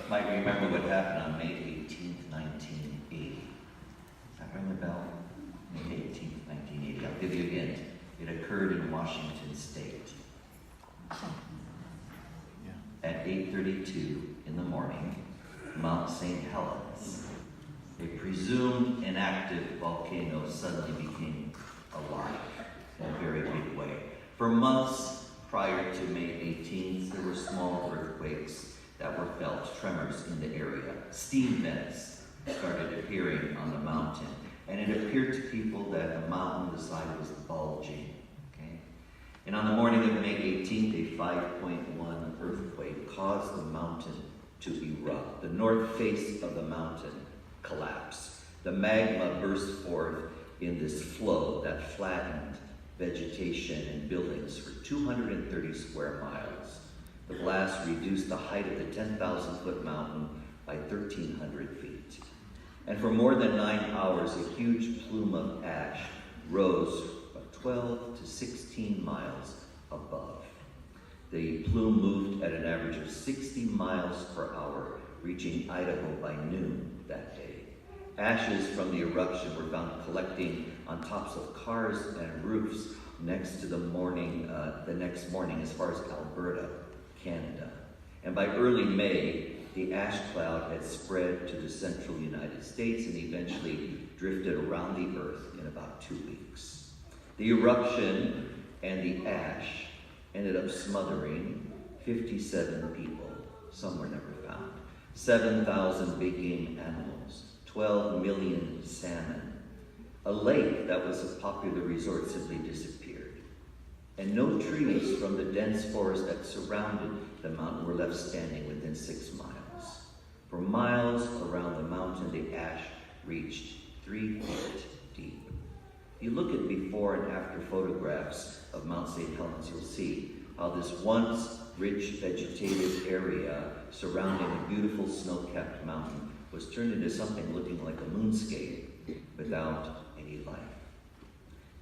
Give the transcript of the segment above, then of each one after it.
might remember what happened on May 18th, 1980. Does that ring a bell? May 18th, 1980. I'll give you a hint. It occurred in Washington State. At 8:32 in the morning, Mount St. Helens, a presumed inactive volcano, suddenly became alive in a very big way. For months prior to May 18th, there were small earthquakes that were felt, tremors in the area. Steam vents started appearing on the mountain, and it appeared to people that the mountain, the side was bulging. Okay? And on the morning of May 18th, a 5.1 earthquake caused the mountain to erupt. The north face of the mountain collapsed. The magma burst forth in this flow that flattened vegetation and buildings for 230 square miles. The blast reduced the height of the 10,000-foot mountain by 1,300 feet. And for more than 9 hours, a huge plume of ash rose 12 to 16 miles above. The plume moved at an average of 60 miles per hour, reaching Idaho by noon that day. Ashes from the eruption were found collecting on tops of cars and roofs next to the next morning as far as Alberta, Canada. And by early May, the ash cloud had spread to the central United States and eventually drifted around the earth in about 2 weeks. The eruption and the ash ended up smothering 57 people. Some were never found. 7,000 big game animals, 12 million salmon. A lake that was a popular resort simply disappeared. And no trees from the dense forest that surrounded the mountain were left standing within 6 miles. For miles around the mountain, the ash reached 3 feet deep. If you look at before and after photographs of Mount St. Helens, you'll see how this once rich vegetative area surrounding a beautiful snow-capped mountain was turned into something looking like a moonscape without any life.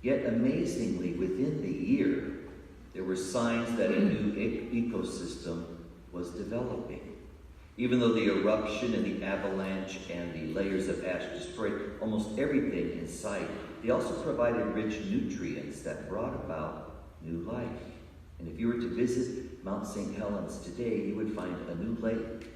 Yet amazingly, within the year, there were signs that a new ecosystem was developing. Even though the eruption and the avalanche and the layers of ash destroyed almost everything in sight, they also provided rich nutrients that brought about new life. And if you were to visit Mount St. Helens today, you would find a new lake,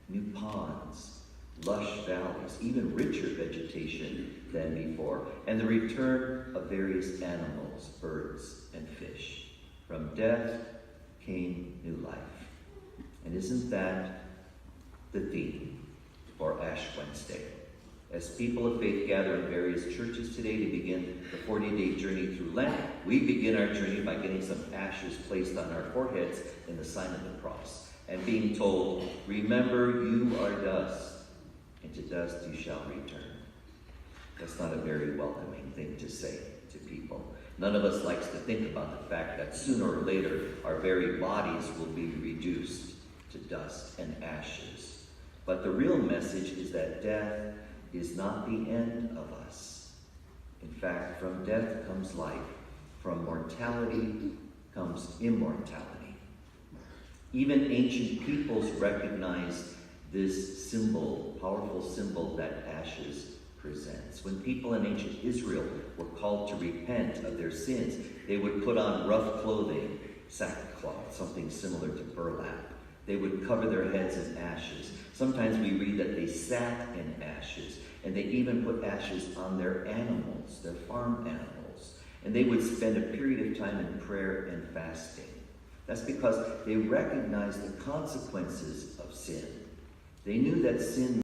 new ponds, lush valleys, even richer vegetation than before, and the return of various animals, birds, and fish. From death came new life. And isn't that the theme for Ash Wednesday? As people of faith gather in various churches today to begin the 40-day journey through Lent, we begin our journey by getting some ashes placed on our foreheads in the sign of the cross and being told, remember you are dust, and to dust you shall return. That's not a very welcoming thing to say to people. None of us likes to think about the fact that sooner or later our very bodies will be reduced to dust and ashes. But the real message is that death is not the end of us. In fact, from death comes life. From mortality comes immortality. Even ancient peoples recognized this symbol, powerful symbol that ashes presents. When people in ancient Israel were called to repent of their sins, they would put on rough clothing, sackcloth, something similar to burlap. They would cover their heads in ashes. Sometimes we read that they sat in ashes, and they even put ashes on their animals, their farm animals. And they would spend a period of time in prayer and fasting. That's because they recognized the consequences of sin. They knew that sin